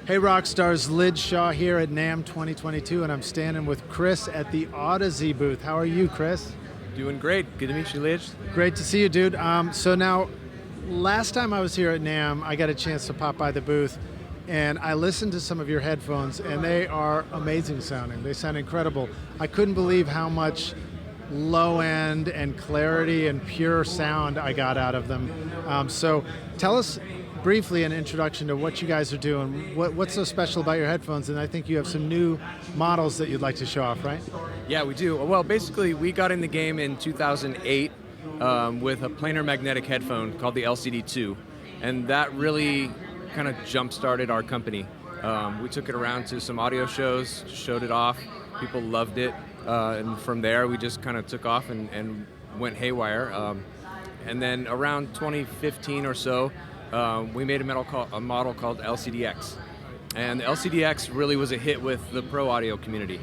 Hey Rockstars, Lid Shaw here at NAMM 2022, and I'm standing with Chris at the Audeze booth. How are you, Chris? Doing great. Good to meet you, Lid. Great to see you, dude. So now, last time I was here at NAMM, I got a chance to pop by the booth, and I listened to some of your headphones, and they are amazing sounding. They sound incredible. I couldn't believe how much low end and clarity and pure sound I got out of them. So tell us briefly an introduction to what you guys are doing. What's so special about your headphones? And I think you have some new models that you'd like to show off, right? Yeah, we do. Well, basically, we got in the game in 2008 with a planar magnetic headphone called the LCD2, and that really kind of jump-started our company. We took it around to some audio shows, showed it off. People loved it, and from there, we just kind of took off and went haywire. And then around 2015 or so, we made a model called LCDX. And the LCDX really was a hit with the pro audio community.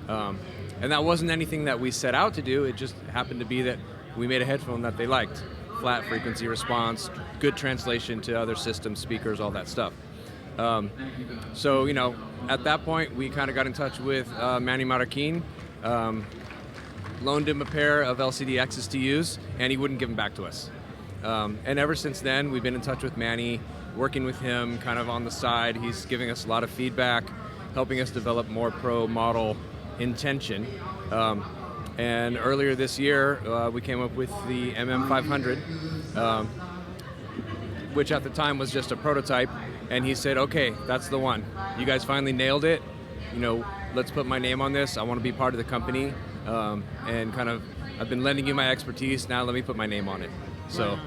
And that wasn't anything that we set out to do, it just happened to be that we made a headphone that they liked. Flat frequency response, good translation to other systems, speakers, all that stuff. So, you know, at that point, we kind of got in touch with Manny Marroquin, loaned him a pair of LCDXs to use, and he wouldn't give them back to us. And ever since then, we've been in touch with Manny, working with him kind of on the side. He's giving us a lot of feedback, helping us develop more pro model intention. And earlier this year, we came up with the NAMM 500, which at the time was just a prototype. And he said, okay, that's the one. You guys finally nailed it. You know, let's put my name on this. I want to be part of the company. And kind of, I've been lending you my expertise. Now let me put my name on it. So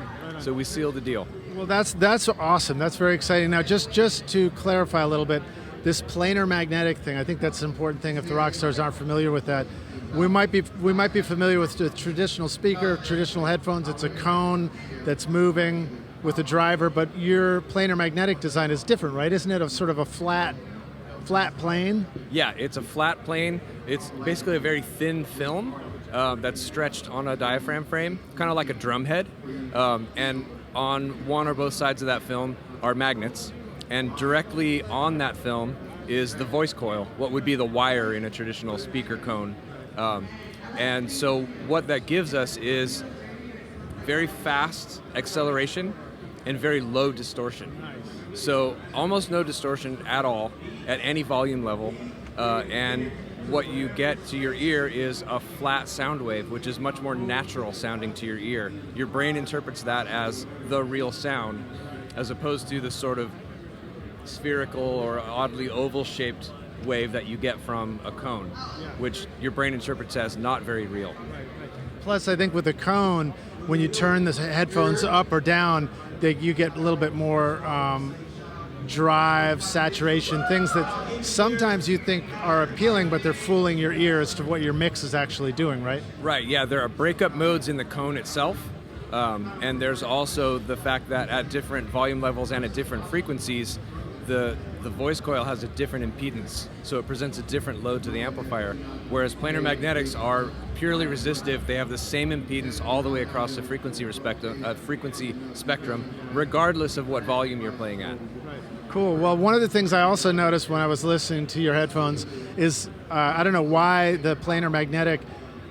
we sealed the deal. Well, that's awesome. That's very exciting. Now, just to clarify a little bit, this planar magnetic thing, I think that's an important thing if the rock stars aren't familiar with that. We might be familiar with the traditional speaker, traditional headphones. It's a cone that's moving with a driver, but your planar magnetic design is different, right? Isn't it a sort of a flat plane? Yeah, it's a flat plane. It's basically a very thin film that's stretched on a diaphragm frame, kind of like a drum head. And on one or both sides of that film are magnets. And directly on that film is the voice coil, what would be the wire in a traditional speaker cone. And so what that gives us is very fast acceleration and very low distortion. Nice. So almost no distortion at all at any volume level. And what you get to your ear is a flat sound wave, which is much more natural sounding to your ear. Your brain interprets that as the real sound, as opposed to the sort of spherical or oddly oval-shaped wave that you get from a cone, which your brain interprets as not very real. Plus, I think with a cone, when you turn the headphones up or down, you get a little bit more drive, saturation, things that sometimes you think are appealing, but they're fooling your ear as to what your mix is actually doing, right? Right, yeah, there are breakup modes in the cone itself, and there's also the fact that at different volume levels and at different frequencies, the voice coil has a different impedance, so it presents a different load to the amplifier, whereas planar magnetics are purely resistive. They have the same impedance all the way across the frequency spectrum, regardless of what volume you're playing at. Cool. Well, one of the things I also noticed when I was listening to your headphones is, I don't know why the planar magnetic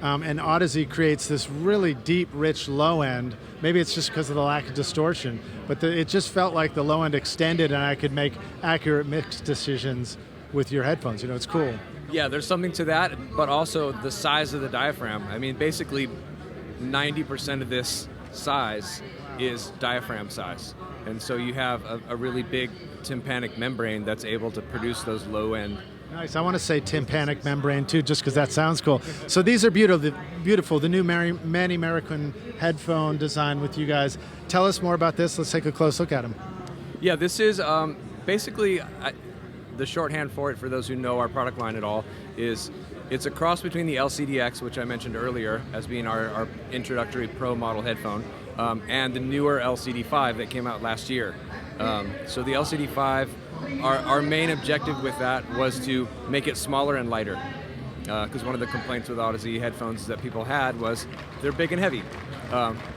and Audeze creates this really deep, rich low end. Maybe it's just because of the lack of distortion, but it just felt like the low end extended and I could make accurate mix decisions with your headphones. You know, it's cool. Yeah, there's something to that, but also the size of the diaphragm. I mean, basically 90% of this size is diaphragm size. And so you have a really big tympanic membrane that's able to produce those low end. Nice. I want to say tympanic membrane too, just because that sounds cool. So these are beautiful. The new Manny Marroquin headphone design with you guys. Tell us more about this. Let's take a close look at them. Yeah, this is basically the shorthand for it, for those who know our product line at all, is it's a cross between the LCDX, which I mentioned earlier as being our introductory pro model headphone, and the newer LCD5 that came out last year. So the LCD5, our main objective with that was to make it smaller and lighter. Because one of the complaints with Audeze headphones that people had was they're big and heavy.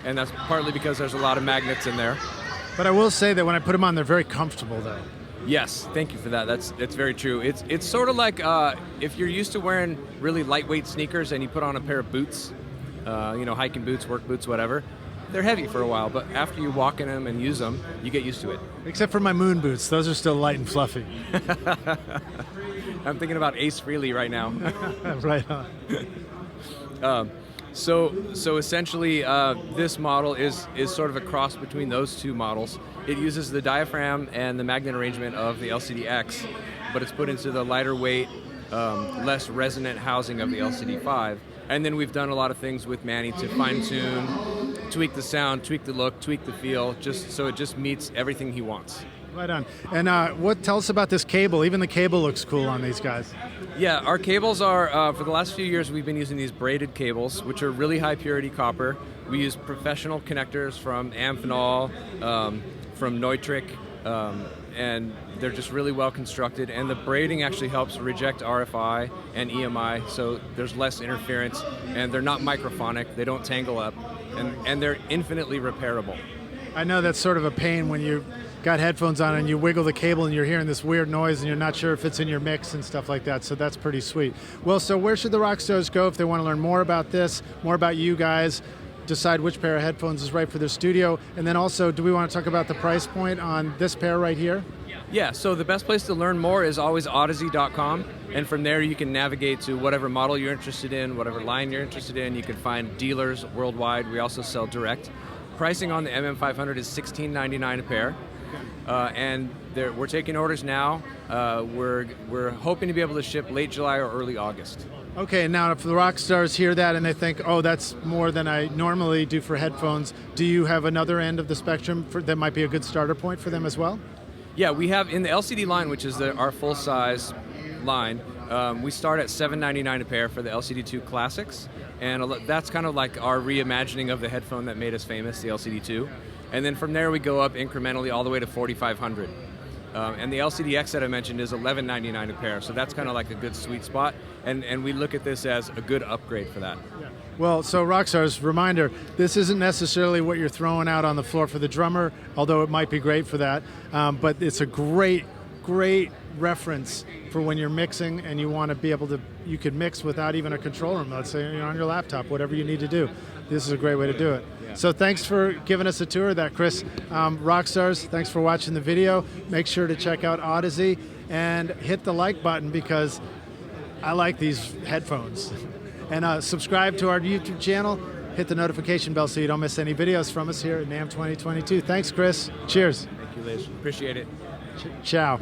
And that's partly because there's a lot of magnets in there. But I will say that when I put them on, they're very comfortable though. Yes, thank you for that. That's very true. It's sort of like if you're used to wearing really lightweight sneakers and you put on a pair of boots, hiking boots, work boots, whatever. They're heavy for a while, but after you walk in them and use them, you get used to it. Except for my moon boots. Those are still light and fluffy. I'm thinking about Ace Frehley right now. Right on. So essentially, this model is sort of a cross between those two models. It uses the diaphragm and the magnet arrangement of the LCD-X, but it's put into the lighter weight, less resonant housing of the LCD-5. And then we've done a lot of things with Manny to fine-tune, tweak the sound, tweak the look, tweak the feel, just so it just meets everything he wants. Right on. And tell us about this cable. Even the cable looks cool on these guys. Yeah, our cables are, for the last few years, we've been using these braided cables, which are really high purity copper. We use professional connectors from Amphenol, from Neutrik, and they're just really well constructed. And the braiding actually helps reject RFI and EMI, so there's less interference, and they're not microphonic, they don't tangle up, and they're infinitely repairable. I know that's sort of a pain when you got headphones on and you wiggle the cable and you're hearing this weird noise and you're not sure if it's in your mix and stuff like that, so that's pretty sweet. Well, so where should the rock stars go if they want to learn more about this, more about you guys, decide which pair of headphones is right for their studio, and then also, do we want to talk about the price point on this pair right here? Yeah, so the best place to learn more is always Audeze.com, and from there you can navigate to whatever model you're interested in, whatever line you're interested in. You can find dealers worldwide. We also sell direct. Pricing on the MM500 is $16.99 a pair, and we're taking orders now. We're hoping to be able to ship late July or early August. Okay, now if the rock stars hear that and they think, oh, that's more than I normally do for headphones, do you have another end of the spectrum that might be a good starter point for them as well? Yeah, we have in the LCD line, which is our full-size line, we start at $7.99 a pair for the LCD2 Classics, and that's kind of like our reimagining of the headphone that made us famous, the LCD2. And then from there we go up incrementally all the way to $4,500. And the LCD-X that I mentioned is $11.99 a pair, so that's kind of like a good sweet spot, and we look at this as a good upgrade for that. Yeah. Well, so Rockstars, reminder, this isn't necessarily what you're throwing out on the floor for the drummer, although it might be great for that, but it's a great reference for when you're mixing and you want to be able to, you could mix without even a control room, let's say on your laptop, whatever you need to do. This is a great way to do it. Yeah. So thanks for giving us a tour of that, Chris. Rockstars, thanks for watching the video. Make sure to check out Audeze and hit the like button because I like these headphones. And subscribe to our YouTube channel. Hit the notification bell so you don't miss any videos from us here at NAMM 2022. Thanks, Chris. Cheers. Thank you, Liz. Appreciate it. Ciao.